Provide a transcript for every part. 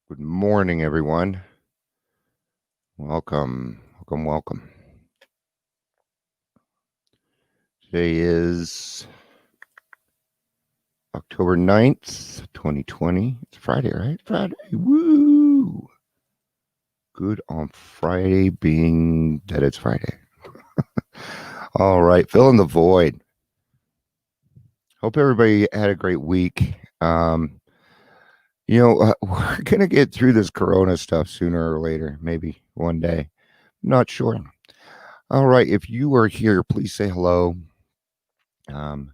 Good morning, everyone. Welcome, welcome, welcome. Today is October 9th, 2020. It's Friday, right? Friday. Woo! Good on Friday being that it's Friday. All right, fill in the void. Hope everybody had a great week. We're going to get through this corona stuff sooner or later, maybe one day. Not sure. All right, if you are here, please say hello. Um,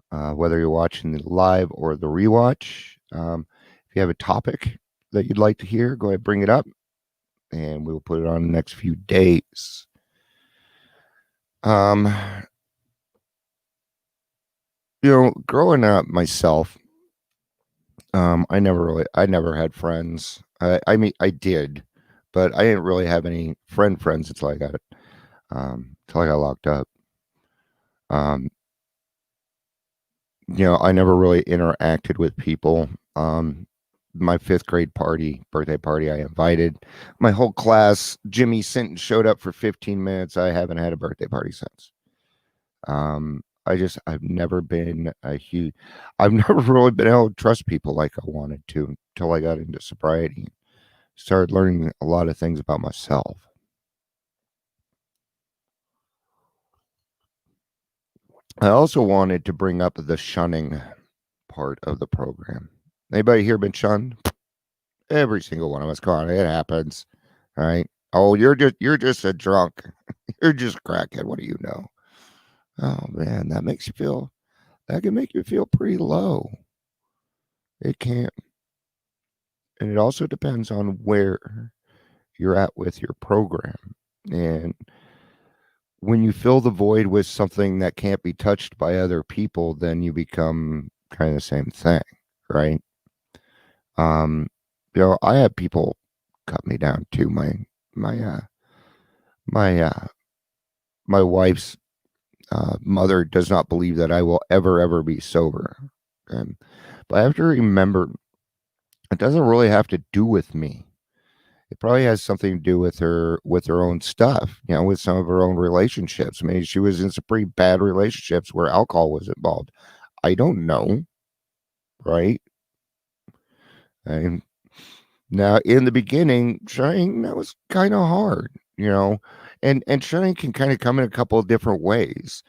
whether you're watching the live or the rewatch. If you have a topic that you'd like to hear, go ahead, bring it up, and we'll put it on the next few days. Um, growing up myself, I never had friends. I mean, I did, but I didn't really have any friends until I got locked up. Um, I never really interacted with people. My fifth grade birthday party, I invited my whole class. Jimmy Sinton showed up for 15 minutes. I haven't had a birthday party since. I've never been a huge, I've never really been able to trust people like I wanted to until I got into sobriety. Started learning a lot of things about myself. I also wanted to bring up the shunning part of the program. Anybody here been shunned? Every single one of us. Come on, it happens. All right. Oh, you're just a drunk. You're just crackhead. What do you know? Oh man, that can make you feel pretty low. It can. And it also depends on where you're at with your program. And when you fill the void with something that can't be touched by other people, then you become kind of the same thing, right? Um, I had people cut me down too. My my uh my wife's mother does not believe that I will ever be sober. Um, but I have to remember it doesn't really have to do with me. It probably has something to do with her own stuff, with some of her own relationships. I mean, she was in some pretty bad relationships where alcohol was involved. I don't know, right? And now in the beginning, trying that was kind of hard, and trying can kind of come in a couple of different ways.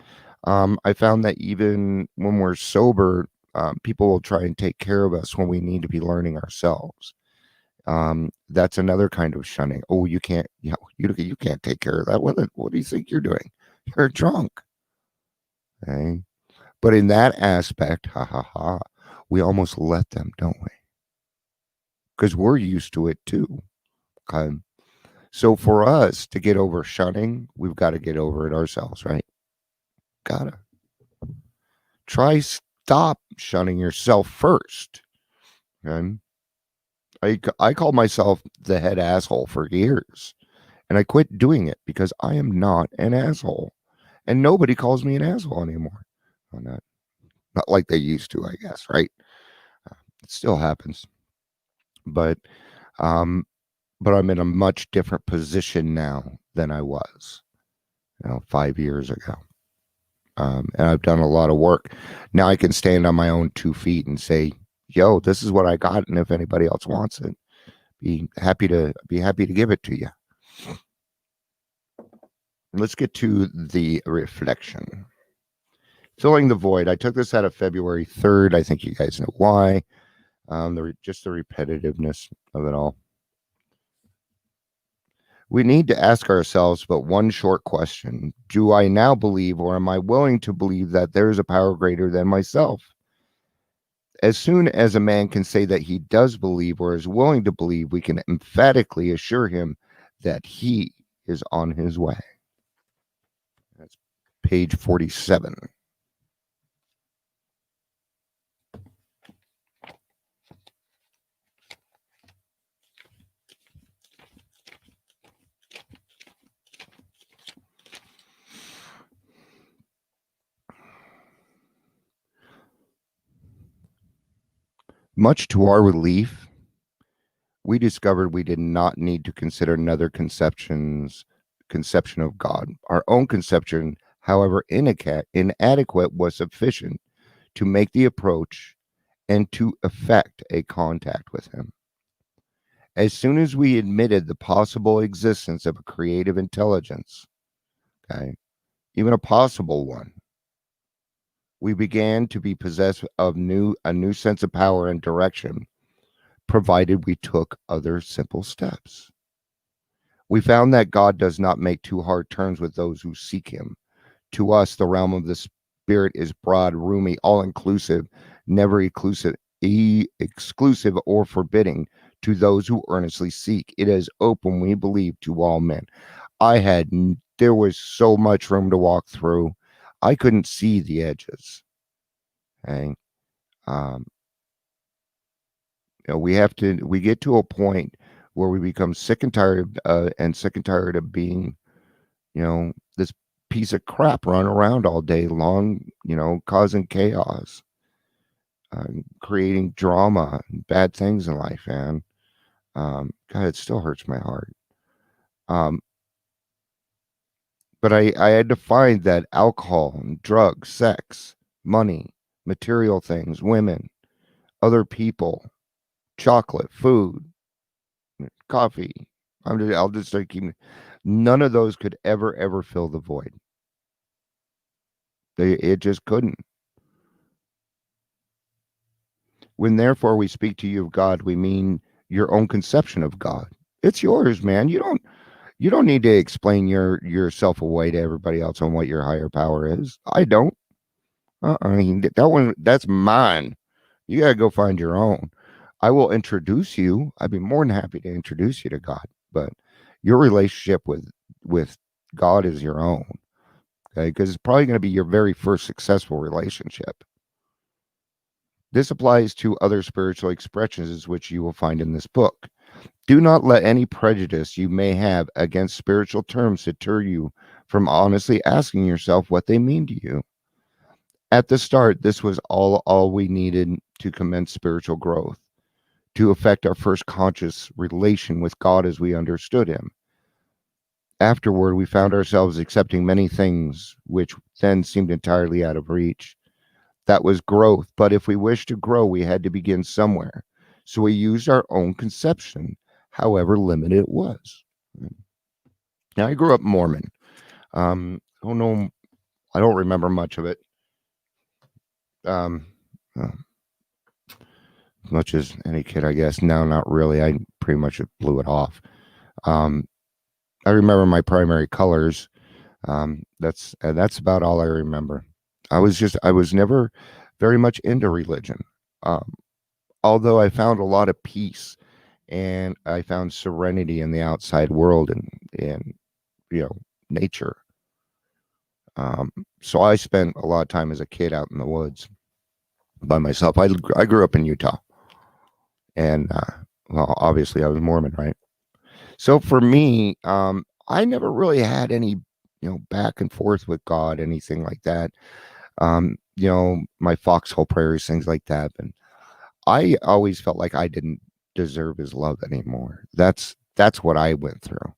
I found that even when we're sober, people will try and take care of us when we need to be learning ourselves. That's another kind of shunning. Oh, you can't, you can't take care of that. What do you think you're doing? You're drunk. Okay? But in that aspect, ha ha ha, we almost let them, don't we? Because we're used to it too. Okay. So for us to get over shunning, we've got to get over it ourselves, right? Gotta stop shunning yourself first. Okay? I called myself the head asshole for years, and I quit doing it because I am not an asshole, and nobody calls me an asshole anymore. Well, not like they used to, I guess, right? It still happens, but um, but I'm in a much different position now than I was, 5 years ago. And I've done a lot of work. Now I can stand on my own 2 feet and say, "Yo, this is what I got, and if anybody else wants it, be happy to give it to you." Let's get to the reflection. Filling the void. I took this out of February 3rd. I think you guys know why. Just the repetitiveness of it all. We need to ask ourselves but one short question. Do I now believe, or am I willing to believe, that there is a power greater than myself? As soon as a man can say that he does believe or is willing to believe, we can emphatically assure him that he is on his way. That's page 47. Much to our relief, we discovered we did not need to consider another conception of God. Our own conception, however inadequate, was sufficient to make the approach and to effect a contact with him. As soon as we admitted the possible existence of a creative intelligence, okay, even a possible one, we began to be possessed of a new sense of power and direction, provided we took other simple steps. We found that God does not make too hard terms with those who seek him. To us, the realm of the spirit is broad, roomy, all-inclusive, never exclusive or forbidding to those who earnestly seek. It is open, we believe, to all men. There was so much room to walk through. I couldn't see the edges. Okay. We get to a point where we become sick and tired of being, this piece of crap run around all day long, causing chaos, creating drama, and bad things in life, man. God, it still hurts my heart. But I had to find that alcohol, drugs, sex, money, material things, women, other people, chocolate, food, coffee. I'll just start keeping. None of those could ever fill the void. It just couldn't. When therefore we speak to you of God, we mean your own conception of God. It's yours, man. You don't need to explain yourself away to everybody else on what your higher power is. I don't. That's mine. You gotta go find your own. I will introduce you. I'd be more than happy to introduce you to God, but your relationship with God is your own. Okay, because it's probably going to be your very first successful relationship. This applies to other spiritual expressions which you will find in this book. Do not let any prejudice you may have against spiritual terms deter you from honestly asking yourself what they mean to you. At the start, this was all we needed to commence spiritual growth, to effect our first conscious relation with God as we understood him. Afterward, we found ourselves accepting many things which then seemed entirely out of reach. That was growth, but if we wished to grow, we had to begin somewhere. So we used our own conception, however limited it was. Now, I grew up Mormon. I don't know, I don't remember much of it. As much as any kid, I guess. No, not really. I pretty much blew it off. I remember my primary colors. That's about all I remember. I was never very much into religion. Although I found a lot of peace and I found serenity in the outside world and nature. So I spent a lot of time as a kid out in the woods by myself. I grew up in Utah, and well, obviously I was Mormon, right? So for me, I never really had any, back and forth with God, anything like that. My foxhole prayers, things like that. And I always felt like I didn't deserve his love anymore. That's what I went through.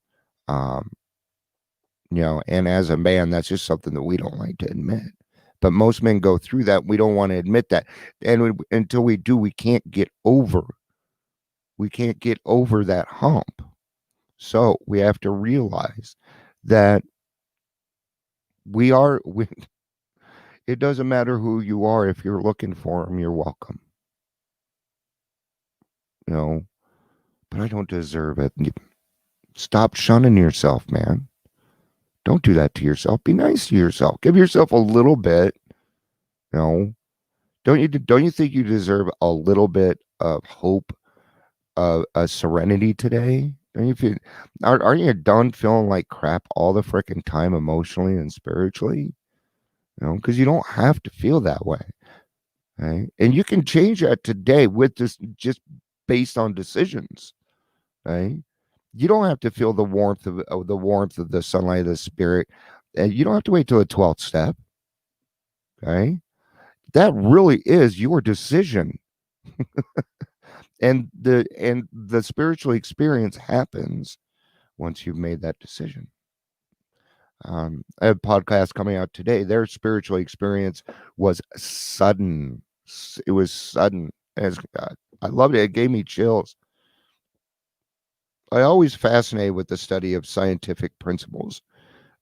And as a man, that's just something that we don't like to admit. But most men go through that. We don't want to admit that. And until we do, we can't get over that hump. So we have to realize that it doesn't matter who you are. If you're looking for him, you're welcome. But I don't deserve it. Stop shunning yourself, man. Don't do that to yourself. Be nice to yourself. Give yourself a little bit. Don't you think you deserve a little bit of hope, a serenity today? Don't you feel? Aren't you done feeling like crap all the freaking time, emotionally and spiritually? Because you don't have to feel that way, right? And you can change that today with this, just based on decisions, right? You don't have to feel the warmth of the sunlight of the spirit, and you don't have to wait till the 12th step. Okay, that really is your decision. And the spiritual experience happens once you've made that decision. I have podcasts coming out today. Their spiritual experience was sudden. It was sudden. I loved it. It gave me chills. I always fascinated with the study of scientific principles.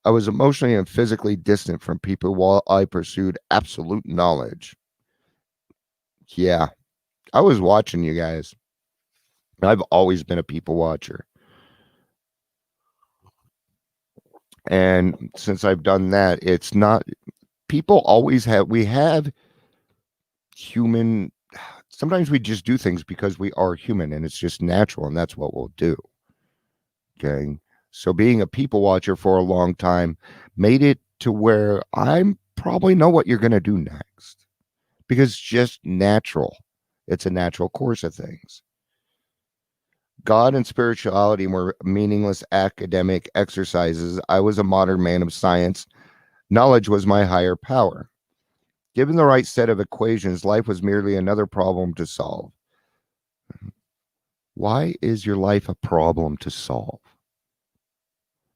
I was emotionally and physically distant from people while I pursued absolute knowledge. Yeah, I was watching you guys. I've always been a people watcher. And since I've done that, it's not, people always have, we have human, sometimes we just do things because we are human and it's just natural and that's what we'll do. Okay. So being a people watcher for a long time made it to where I probably know what you're going to do next because it's just natural. It's a natural course of things. God and spirituality were meaningless academic exercises. I was a modern man of science. Knowledge was my higher power. Given the right set of equations, life was merely another problem to solve. Why is your life a problem to solve?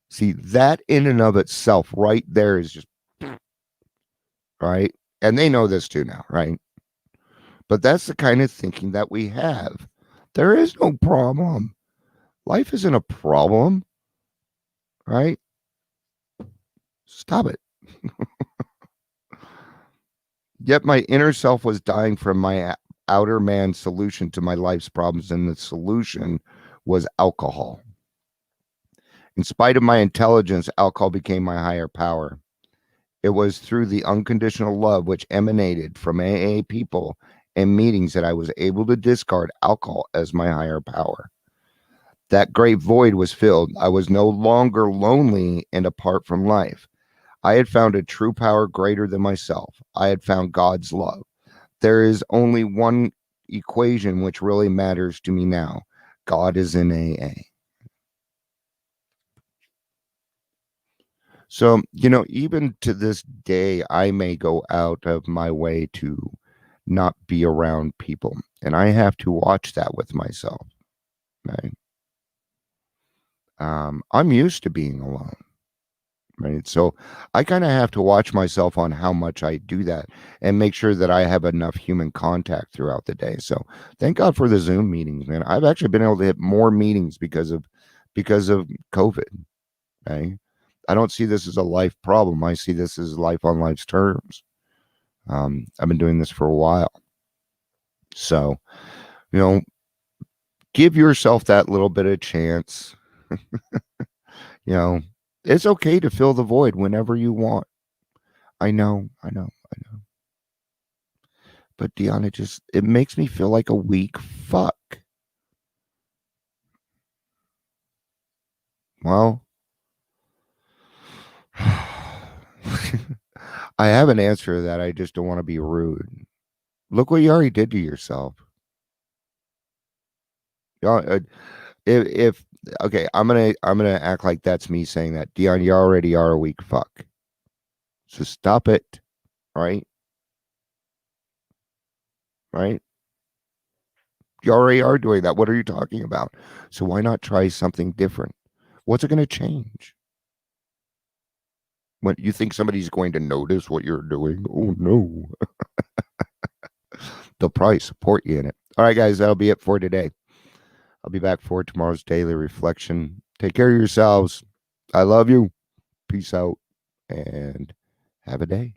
See, that in and of itself, right there, is just right. And they know this too now, right? But that's the kind of thinking that we have. There is no problem. Life isn't a problem, right? Stop it. Yet my inner self was dying from my outer man solution to my life's problems, and the solution was alcohol. In spite of my intelligence, alcohol became my higher power. It was through the unconditional love which emanated from AA people and meetings that I was able to discard alcohol as my higher power. That great void was filled. I was no longer lonely and apart from life. I had found a true power greater than myself. I had found God's love. There is only one equation which really matters to me now. God is in AA. So, even to this day, I may go out of my way to not be around people. And I have to watch that with myself. Right. I'm used to being alone. Right. So I kind of have to watch myself on how much I do that and make sure that I have enough human contact throughout the day. So thank God for the Zoom meetings, man. I've actually been able to hit more meetings because of COVID. Right. I don't see this as a life problem. I see this as life on life's terms. I've been doing this for a while. So, give yourself that little bit of chance. It's okay to fill the void whenever you want. I know. But Dion, it makes me feel like a weak fuck. Well, I have an answer to that. I just don't want to be rude. Look what you already did to yourself. If okay, I'm gonna act like that's me saying that. Dion, you already are a weak fuck. So stop it. Right? Right? You already are doing that. What are you talking about? So why not try something different? What's it gonna change? When you think somebody's going to notice what you're doing? Oh no. They'll probably support you in it. All right, guys, that'll be it for today. I'll be back for tomorrow's daily reflection. Take care of yourselves. I love you. Peace out and have a day.